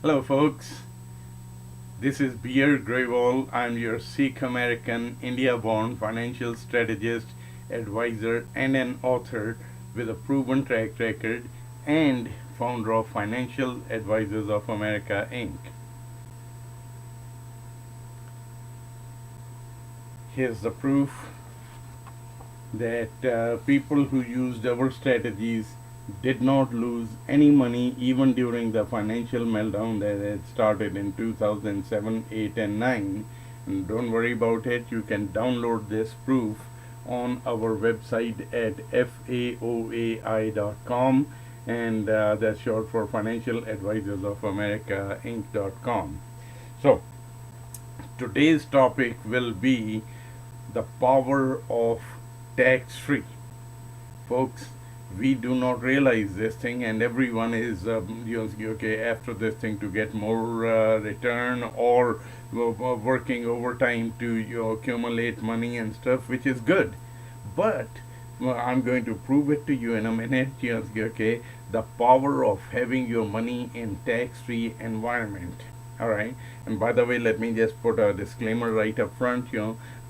Hello, folks. This is Bir Grewall. I'm your SIKH American, India-born financial strategist, advisor, and an author with a proven track record and founder of Financial Advisors of America, Inc. Here's the proof that people who used our strategies did not lose any money even during the financial meltdown that had started in 2007, 8, and 9. And don't worry about it, you can download this proof on our website at faoai.com, and that's short for Financial Advisors of America Inc.com. So, today's topic will be the power of tax-free. Folks, we do not realize this thing, and everyone is okay after this thing to get more return or working overtime to accumulate money and stuff, which is good. But I'm going to prove it to you in a minute. Okay, the power of having your money in tax-free environment. All right, and by the way, let me just put a disclaimer right up front.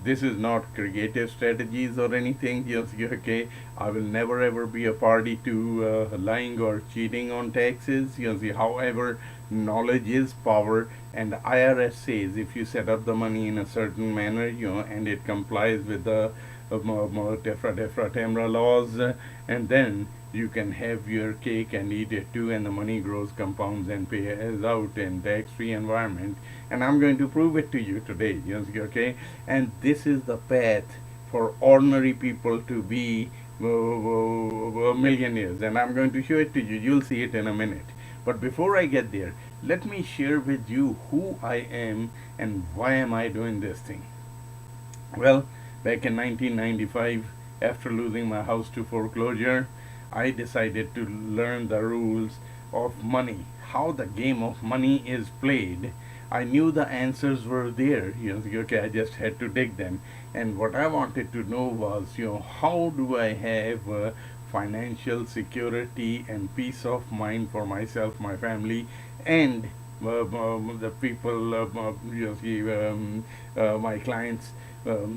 This is not creative strategies or anything. Okay, I will never ever be a party to lying or cheating on taxes. However, knowledge is power, and the IRS says if you set up the money in a certain manner, and it complies with the DEFRA laws, and then you can have your cake and eat it too, and the money grows, compounds, and pays out in tax-free environment. And I'm going to prove it to you today. Okay, and this is the path for ordinary people to be millionaires, and I'm going to show it to you. You'll see it in a minute. But before I get there, let me share with you who I am and why am I doing this thing. Well, back in 1995, after losing my house to foreclosure, I decided to learn the rules of money, how the game of money is played. I knew the answers were there. Okay, I just had to dig them. And what I wanted to know was, how do I have financial security and peace of mind for myself, my family, and the people, my clients.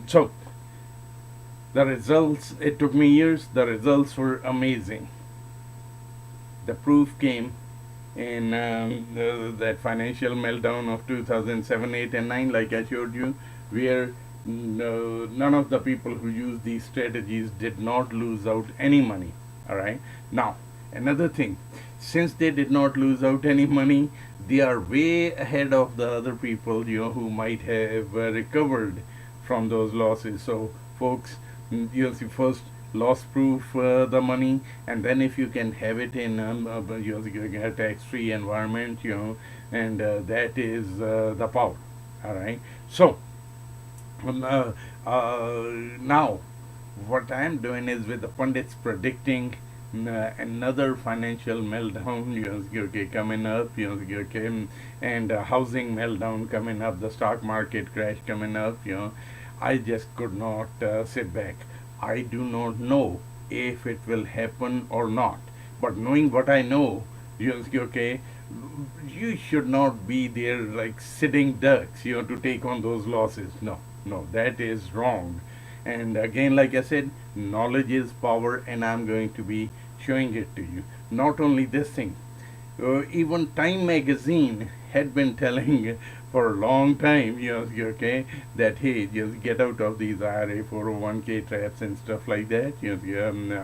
So the results, it took me years, the results were amazing. The proof came in that financial meltdown of 2007, 8, and 9, like I showed you, where none of the people who used these strategies did not lose out any money. All right. Now, another thing, since they did not lose out any money, they are way ahead of the other people, who might have recovered from those losses. So, folks, you'll see first loss proof the money, and then if you can have it in a tax-free environment, and that is the power. All right. So now what I'm doing is, with the pundits predicting another financial meltdown coming up, and housing meltdown coming up, the stock market crash coming up, I just could not sit back. I do not know if it will happen or not, but knowing what I know, you should not be there like sitting ducks, to take on those losses. No, that is wrong. And again, like I said, knowledge is power, and I'm going to be showing it to you. Not only this thing, even Time magazine had been telling for a long time, that hey, just get out of these IRA 401k traps and stuff like that.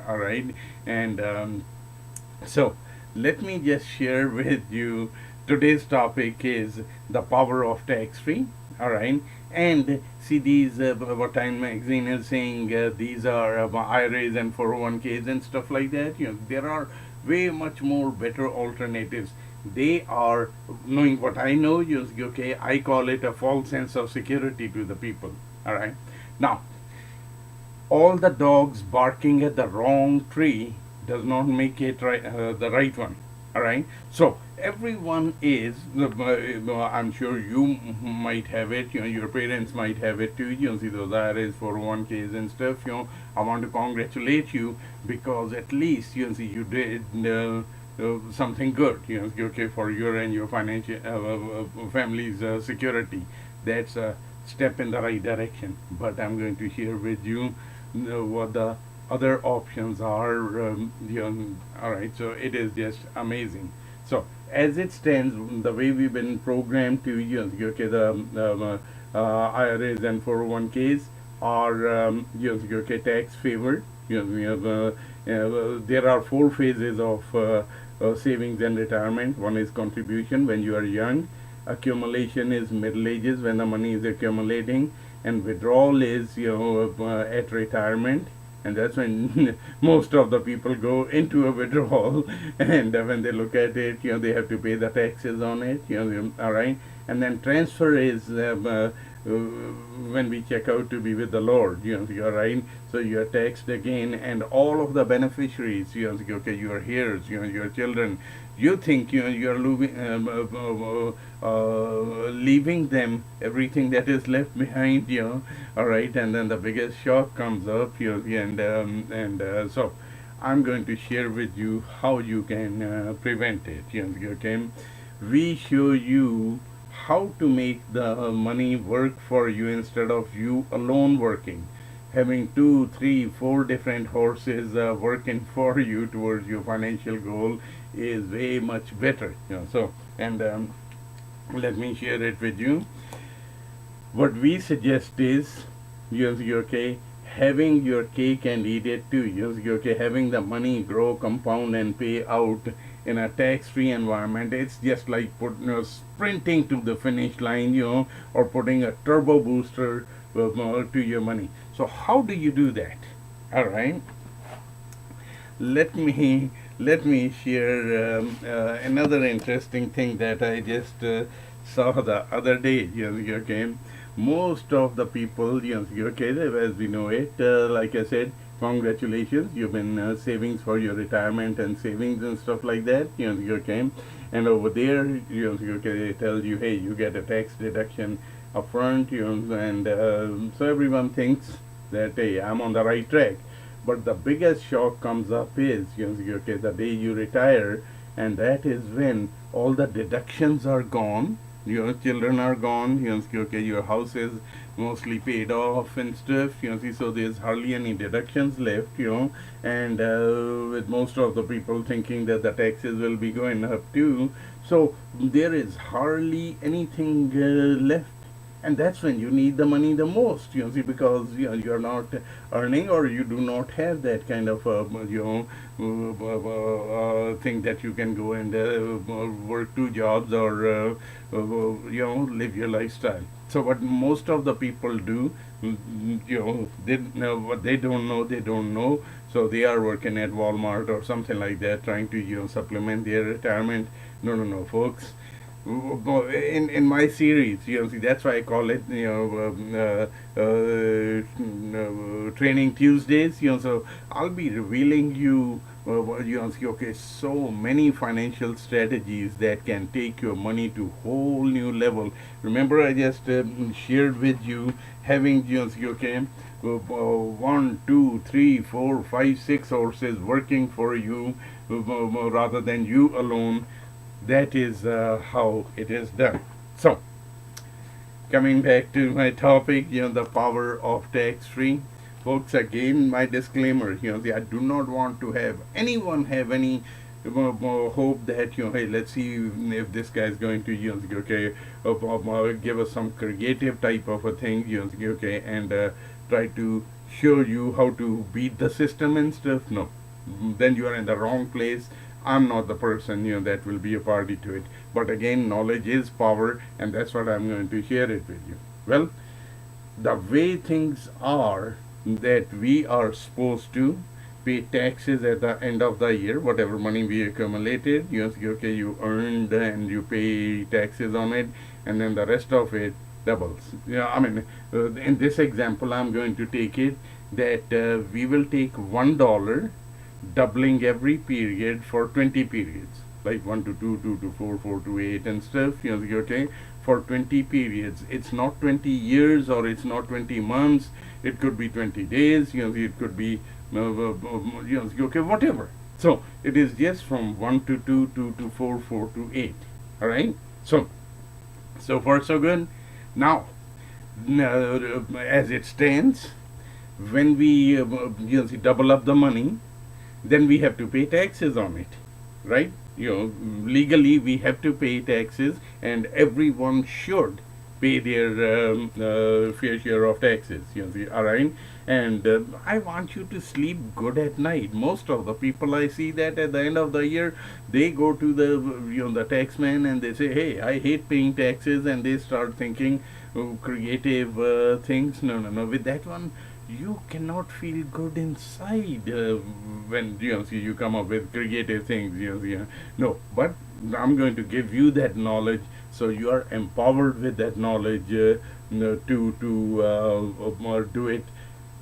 All right, and so let me just share with you. Today's topic is the power of tax-free. All right, and see these what Time magazine is saying. These are IRAs and 401ks and stuff like that. There are way much more better alternatives. They are, knowing what I know, okay, I call it a false sense of security to the people. All right. Now, all the dogs barking at the wrong tree does not make it right, the right one. All right. So everyone is, I'm sure you might have it, your parents might have it too, see those IRAs, 401ks and stuff. I want to congratulate you, because at least you did something good, okay, for your and your financial family's security. That's a step in the right direction. But I'm going to share with you, what the other options are. All right, so it is just amazing. So as it stands, the way we've been programmed to use, okay, the IRAs and 401ks are okay, tax favored. We have there are four phases of savings and retirement. One is contribution when you are young, accumulation is middle ages when the money is accumulating, and withdrawal is at retirement, and that's when most of the people go into a withdrawal. And when they look at it, they have to pay the taxes on it. All right, and then transfer is when we check out to be with the Lord. You're right. So you're taxed again, and all of the beneficiaries, okay, your heirs, your children. You think you're leaving them everything that is left behind, all right, and then the biggest shock comes up, so I'm going to share with you how you can prevent it. Okay, we show you how to make the money work for you instead of you alone working. Having 2, 3, 4 different horses working for you towards your financial goal is way much better. So, and let me share it with you. What we suggest is, okay, having your cake and eat it too. Okay, having the money grow, compound, and pay out in a tax-free environment. It's just like sprinting to the finish line, or putting a turbo booster to your money. So how do you do that? All right. Let me share another interesting thing that I just saw the other day. Okay, most of the people, okay, as we know it, like I said, congratulations, you've been savings for your retirement and savings and stuff like that. Okay, and over there, okay, they tell you, hey, you get a tax deduction upfront, and so everyone thinks that, hey, I'm on the right track. But the biggest shock comes up is, okay, the day you retire, and that is when all the deductions are gone, your children are gone, okay, your house is mostly paid off and stuff, so there's hardly any deductions left, and with most of the people thinking that the taxes will be going up too, so there is hardly anything left. And that's when you need the money the most, because you're not earning, or you do not have that kind of thing that you can go and work 2 jobs, or live your lifestyle. So what most of the people do, they know what they don't know. They don't know, so they are working at Walmart or something like that, trying to supplement their retirement. No, folks. In my series, see, that's why I call it, Training Tuesdays. So I'll be revealing you, okay, so many financial strategies that can take your money to whole new level. Remember, I just shared with you having, okay, 1, 2, 3, 4, 5, 6 horses working for you rather than you alone. That is how it is done. So, coming back to my topic, the power of tax-free. Folks, again, my disclaimer, I do not want to have anyone have any hope that, hey, let's see if this guy is going to, okay, give us some creative type of a thing, okay, and try to show you how to beat the system and stuff. No, then you are in the wrong place. I'm not the person that will be a party to it. But again, knowledge is power, and that's what I'm going to share it with you. Well, the way things are, that we are supposed to pay taxes at the end of the year, whatever money we accumulated, okay, you earned and you pay taxes on it, and then the rest of it doubles. I mean, in this example, I'm going to take it that we will take $1, doubling every period for 20 periods, like 1 to 2, 2 to 4, 4 to 8 and stuff, okay, for 20 periods. It's not 20 years, or it's not 20 months, it could be 20 days, it could be, okay, whatever. So it is just from 1 to 2, 2 to 4, 4 to 8. All right. So far so good. Now, as it stands, when we double up the money, then we have to pay taxes on it, right? Legally we have to pay taxes, and everyone should pay their fair share of taxes. All right. And I want you to sleep good at night. Most of the people I see that at the end of the year, they go to the taxman and they say, "Hey, I hate paying taxes," and they start thinking creative things. No. With that one, you cannot feel good inside when you come up with creative things. No, but I'm going to give you that knowledge, so you are empowered with that knowledge to do it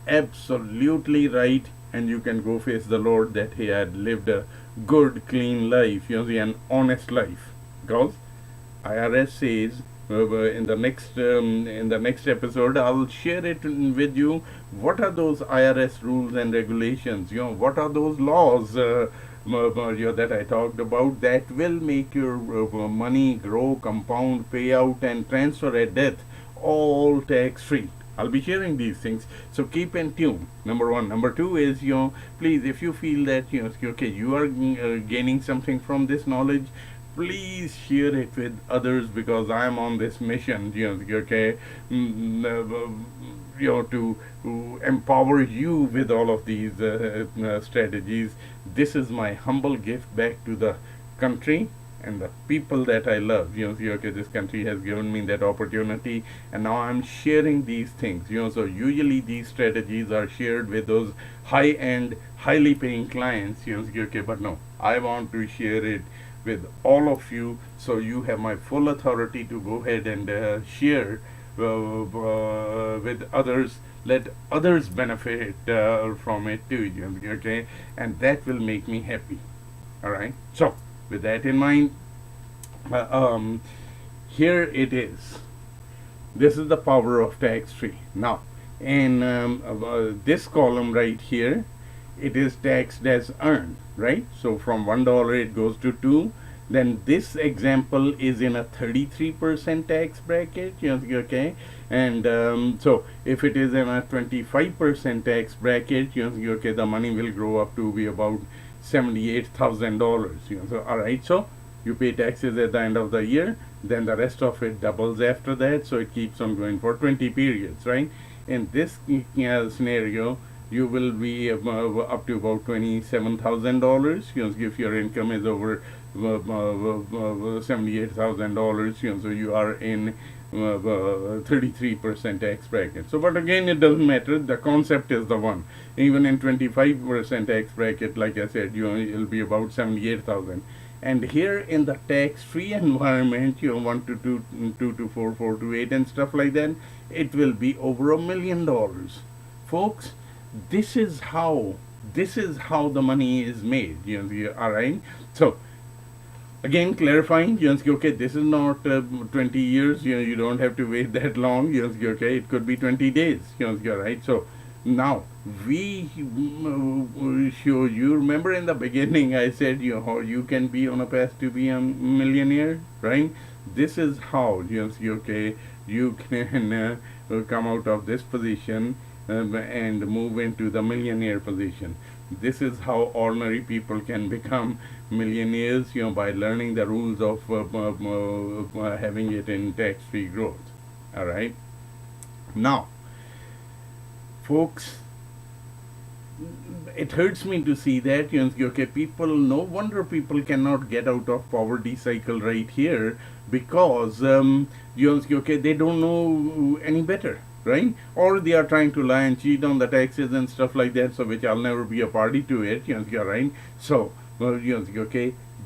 absolutely right, and you can go face the Lord that he had lived a good, clean life, an honest life. Because IRS says in the next episode, I'll share it with you. What are those IRS rules and regulations? What are those laws that I talked about that will make your money grow, compound, pay out, and transfer at death, all tax free. I'll be sharing these things, so keep in tune. Number one. Number two is, please, if you feel that you are gaining something from this knowledge, please share it with others, because I am on this mission, to empower you with all of these strategies. This is my humble gift back to the country and the people that I love. This country has given me that opportunity, and now I'm sharing these things. So usually these strategies are shared with those high-end, highly paying clients. But no, I want to share it with all of you, so you have my full authority to go ahead and share with others. Let others benefit from it too. And that will make me happy. All right. So with that in mind, here it is. This is the power of tax-free. Now, in this column right here, it is taxed as earned, right? So from $1 it goes to 2. Then this example is in a 33% tax bracket, and so if it is in a 25% tax bracket, the money will grow up to be about $78,000. So all right, so you pay taxes at the end of the year, then the rest of it doubles after that, so it keeps on going for 20 periods, right? In this scenario, you will be up to about $27,000. If your income is over $78,000, so you are in 33% tax bracket. So, but again, it doesn't matter. The concept is the one. Even in 25% tax bracket, like I said, it'll be about 78,000. And here in the tax-free environment, 1 to 2, 2 to 4, 4 to 8, and stuff like that, it will be over $1 million, folks. This is how the money is made. All right. So again, clarifying, this is not 20 years. You don't have to wait that long. It could be 20 days. Right. So now we show you. Remember in the beginning, I said how you can be on a path to be a millionaire, right? This is how you can come out of this position and move into the millionaire position. This is how ordinary people can become millionaires, by learning the rules of having it in tax-free growth. All right. Now, folks, it hurts me to see that people. No wonder people cannot get out of poverty cycle right here, because they don't know any better. Right? Or they are trying to lie and cheat on the taxes and stuff like that, so which I'll never be a party to it, right? So,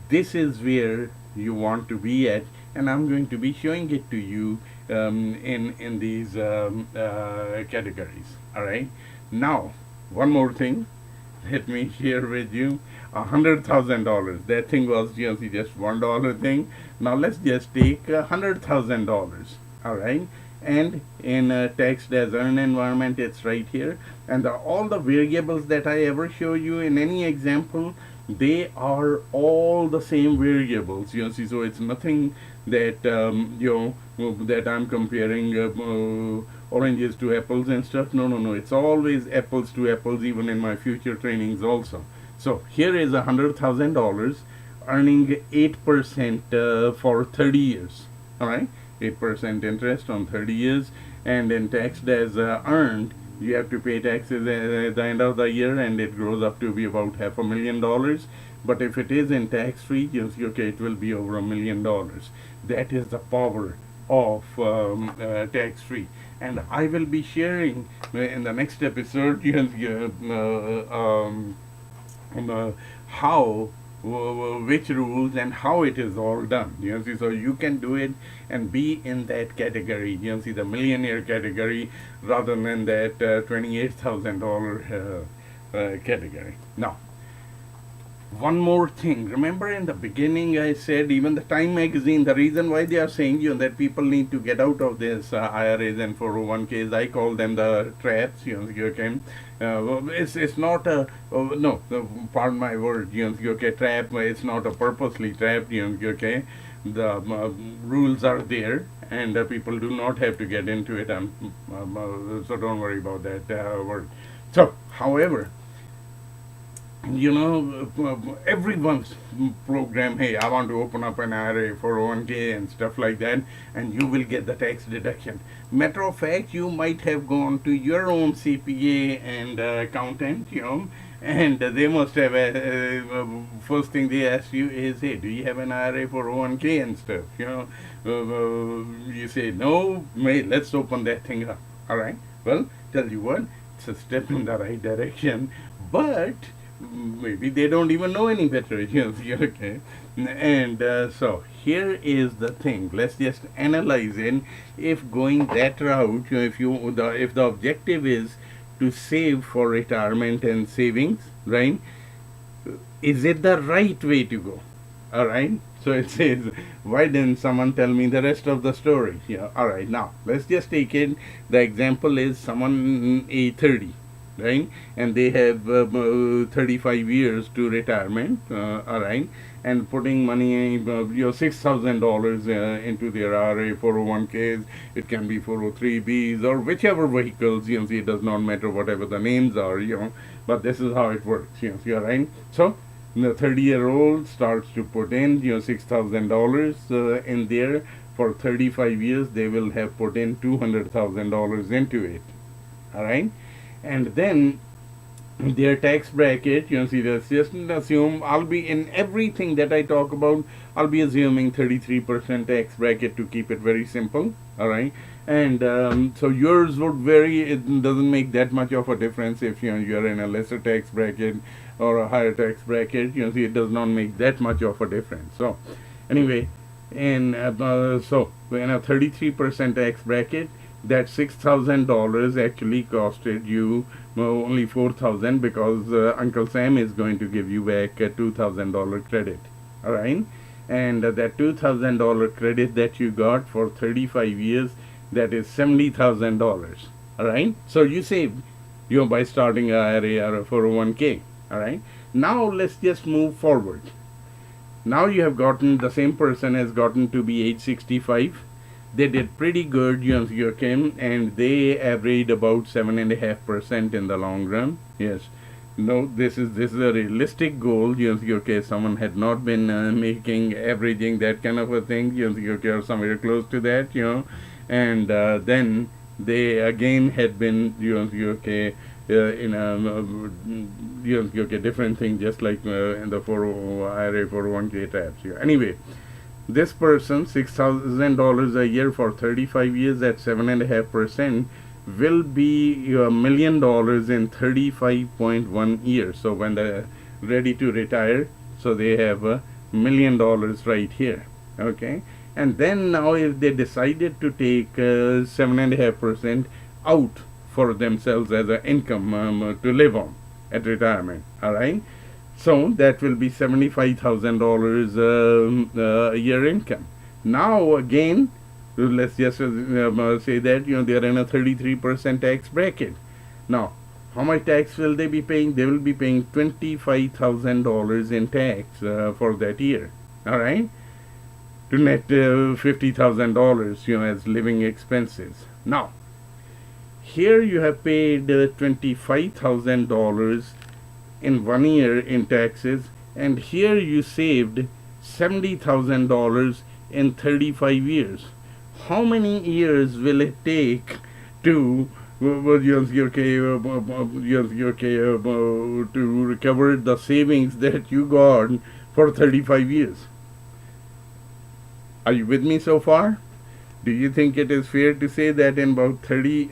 this is where you want to be at, and I'm going to be showing it to you in these categories, all right? Now, one more thing, let me share with you. $100,000. That thing was just $1 thing. Now let's just take $100,000, all right? And in taxed as earned environment, it's right here. And all the variables that I ever show you in any example, they are all the same variables. See, so it's nothing that that I'm comparing oranges to apples and stuff. No, no, no. It's always apples to apples, even in my future trainings also. So here is $100,000 earning 8% for 30 years. All right, 8% interest on 30 years, and then taxed as earned. You have to pay taxes at the end of the year, and it grows up to be about $500,000. But if it is in tax-free, okay, it will be over $1 million. That is the power of tax-free. And I will be sharing in the next episode how which rules and how it is all done. See, so you can do it and be in that category. See, the millionaire category rather than that $28,000 category. Now, one more thing. Remember in the beginning I said even the Time magazine, the reason why they are saying that people need to get out of this IRAs and 401ks, I call them the traps. Okay, it's not a no. Pardon my word. Okay, trap. It's not a purposely trap. Okay, the rules are there, and people do not have to get into it. So don't worry about that word. So, however, everyone's program, hey, I want to open up an IRA, 401k and stuff like that, and you will get the tax deduction. Matter of fact, you might have gone to your own CPA and accountant, and they must have, first thing they ask you is, hey, do you have an IRA, 401k and stuff, you say, no, let's open that thing up. All right, well, tell you what, it's a step in the right direction, but maybe they don't even know any better. Okay, and so here is the thing. Let's just analyze it. If going that route, if the objective is to save for retirement and savings, right? Is it the right way to go? All right. So it says, why didn't someone tell me the rest of the story? All right. Now let's just take it. The example is someone age 30. Right, and they have 35 years to retirement, all right, and putting money, $6,000 into their IRA, 401ks, it can be 403bs or whichever vehicles, it does not matter whatever the names are, but this is how it works, all right. So the 30-year-old starts to put in, $6,000 in there. For 35 years, they will have put in $200,000 into it, all right. And then their tax bracket, let's just assume, I'll be in everything that I talk about, I'll be assuming 33% tax bracket to keep it very simple, all right. And so yours would vary. It doesn't make that much of a difference if you're in a lesser tax bracket or a higher tax bracket. It does not make that much of a difference. So anyway, and so in a 33% tax bracket, that $6,000 actually costed you only $4,000 because Uncle Sam is going to give you back a $2,000 credit. All right, and that $2,000 credit that you got for 35 years, that is $70,000. All right, so you saved by starting a IRA or a 401k. All right, now let's just move forward. Now you have gotten, the same person has gotten to be age 65. They did pretty good, and they averaged about 7.5% in the long run. Yes, no, this is a realistic goal. Someone had not been averaging that kind of a thing. Or somewhere close to that. And then they again had been in a different thing, just like in the IRA 401k tabs. Anyway. This person, $6,000 a year for 35 years at 7.5% will be $1 million in 35.1 years. So when they're ready to retire, so they have $1 million right here. Okay, and then now if they decided to take 7.5% out for themselves as an income to live on at retirement, all right. So that will be $75,000 a year income. Now again, let's just say that they are in a 33% tax bracket. Now, How much tax will they be paying? They will be paying $25,000 in tax for that year. All right, to net $50,000, as living expenses. Now, here you have paid $25,000 in 1 year in taxes, and here you saved $70,000 in 35 years. How many years will it take to to recover the savings that you got for 35 years? Are you with me so far? Do you think it is fair to say that in about 3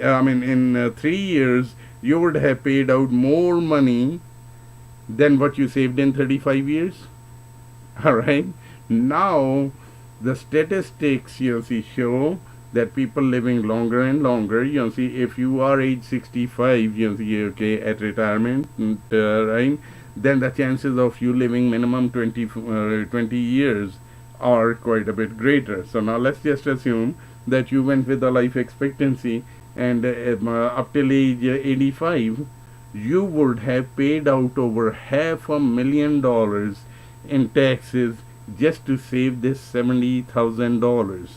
years, you would have paid out more money than what you saved in 35 years? All right. Now, the statistics, show that people living longer and longer, if you are age 65, at retirement, right, then the chances of you living minimum 20 years are quite a bit greater. So now let's just assume that you went with the life expectancy, and up till age 85, you would have paid out over $500,000 in taxes just to save this $70,000.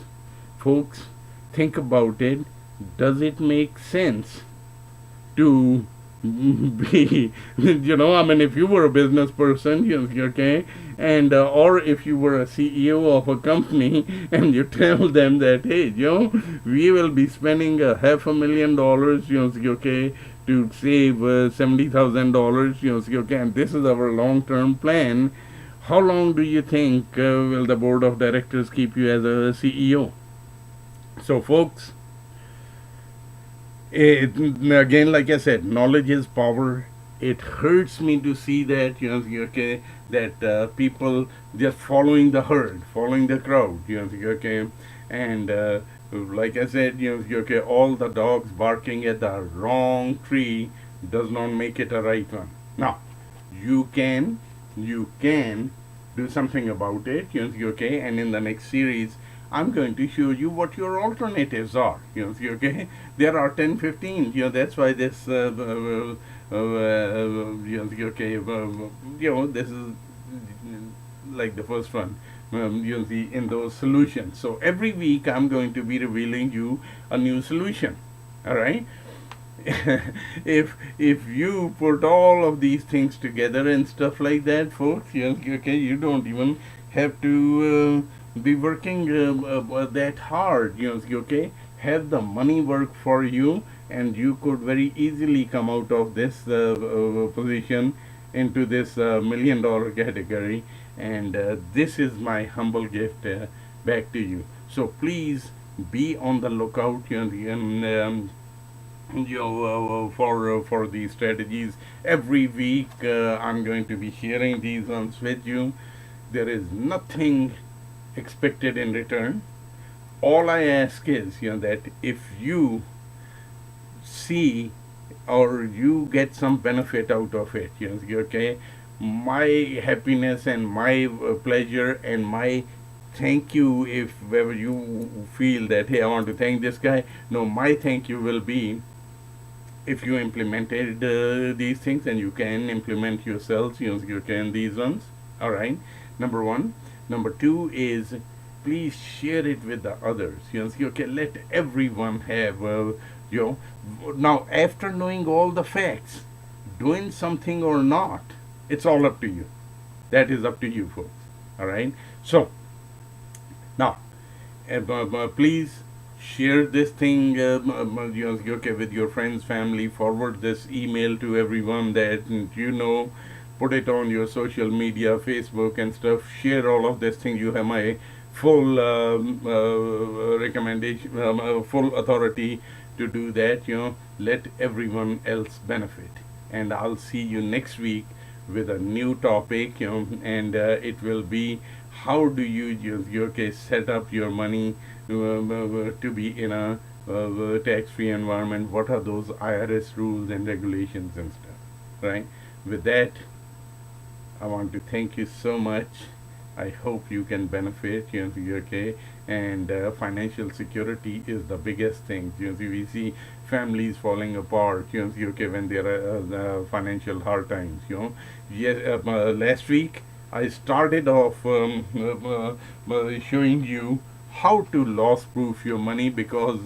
Folks, think about it. Does it make sense to be, if you were a business person, and or if you were a CEO of a company, and you tell them that, hey, we will be spending $500,000, to save $70,000, and this is our long-term plan. How long do you think will the board of directors keep you as a CEO? So, folks, again, like I said, knowledge is power. It hurts me to see that, that people just following the herd, following the crowd, and like I said, all the dogs barking at the wrong tree does not make it a right one. Now, you can do something about it, and in the next series, I'm going to show you what your alternatives are, there are 10, 15, that's why this, this is like the first one, in those solutions. So every week I'm going to be revealing you a new solution, all right? if you put all of these things together and stuff like that, folks, you don't even have to be working that hard, have the money work for you, and you could very easily come out of this position into this $1 million category, and this is my humble gift back to you. So please be on the lookout, for these strategies. Every week I'm going to be sharing these ones with you. There is nothing expected in return. All I ask is, that if you see or you get some benefit out of it, my happiness and my pleasure and my thank you, if ever you feel that, hey, I want to thank this guy, no, my thank you will be if you implemented these things, and you can implement yourselves, these ones, all right, number one. Number two is, please share it with the others, let everyone have, now after knowing all the facts, doing something or not, it's all up to you. That is up to you, folks, all right? So, now, please share this thing, with your friends, family, forward this email to everyone that put it on your social media, Facebook and stuff, share all of this thing. You have my full recommendation, full authority to do that, let everyone else benefit. And I'll see you next week with a new topic, and it will be, how do you set up your money to be in a tax-free environment? What are those IRS rules and regulations and stuff, right? With that, I want to thank you so much. I hope you can benefit, and financial security is the biggest thing. We see families falling apart, okay, when there are financial hard times, Yes, last week I started off showing you how to loss proof your money, because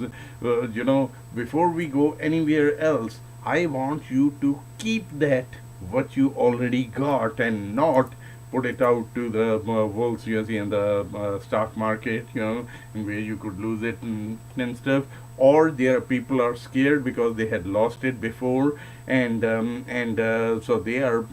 before we go anywhere else, I want you to keep that what you already got and not put it out to the wolves, in the stock market, in where you could lose it and stuff. Or there people are scared because they had lost it before, and so they are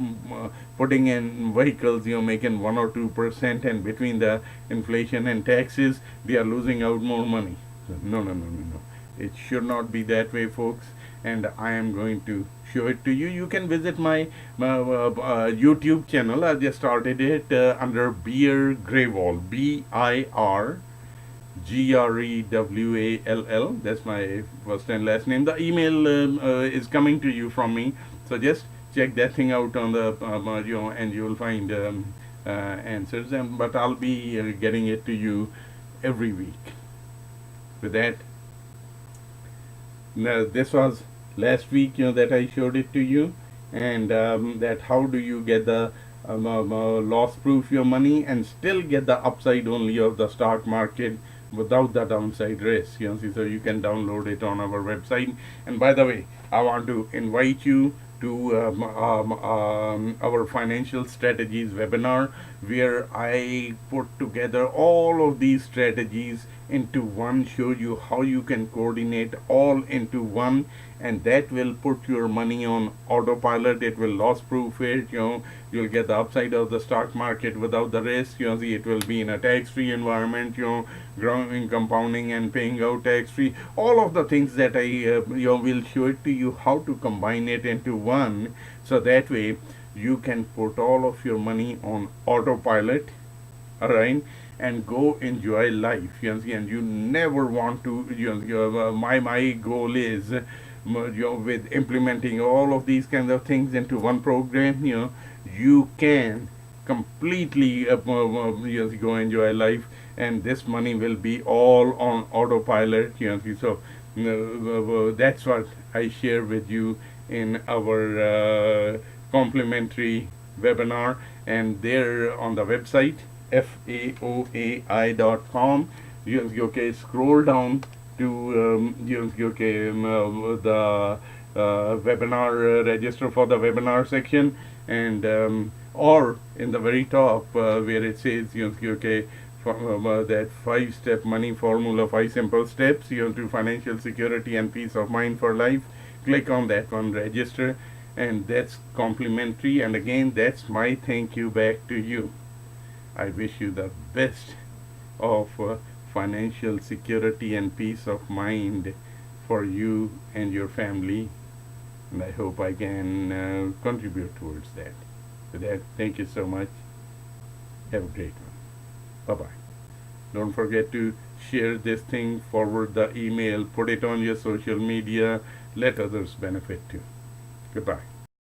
putting in vehicles, making 1 or 2%, and between the inflation and taxes, they are losing out more money. No, no, no, no, no. It should not be that way, folks. And I am going to show it to you. You can visit my YouTube channel. I just started it under Bir Grewall, Birgrewall. That's my first and last name. The email is coming to you from me, so just check that thing out on the and you will find answers. But I'll be getting it to you every week. With that, now this was last week, that I showed it to you, and that how do you get the loss proof your money and still get the upside only of the stock market without the downside risk. So you can download it on our website. And by the way, I want to invite you to our financial strategies webinar, where I put together all of these strategies into one, show you how you can coordinate all into one, and that will put your money on autopilot. It will loss proof it. You'll get the upside of the stock market without the risk. It will be in a tax free environment, growing, compounding, and paying out tax free. All of the things that I will show it to you how to combine it into one, so that way you can put all of your money on autopilot, all right, and go enjoy life. And you never want to. My goal is, with implementing all of these kinds of things into one program, you can completely go enjoy life, and this money will be all on autopilot. So that's what I share with you in our complimentary webinar, and there on the website faoai.com. Okay, scroll down to the webinar register for the webinar section, and or in the very top where it says that 5-step money formula, 5 simple steps to financial security and peace of mind for life. Click on that one, register, and that's complimentary. And again, that's my thank you back to you. I wish you the best of financial security and peace of mind for you and your family, and I hope I can contribute towards that. With that, thank you so much. Have a great one. Bye-bye. Don't forget to share this thing, forward the email, put it on your social media, let others benefit too. Goodbye.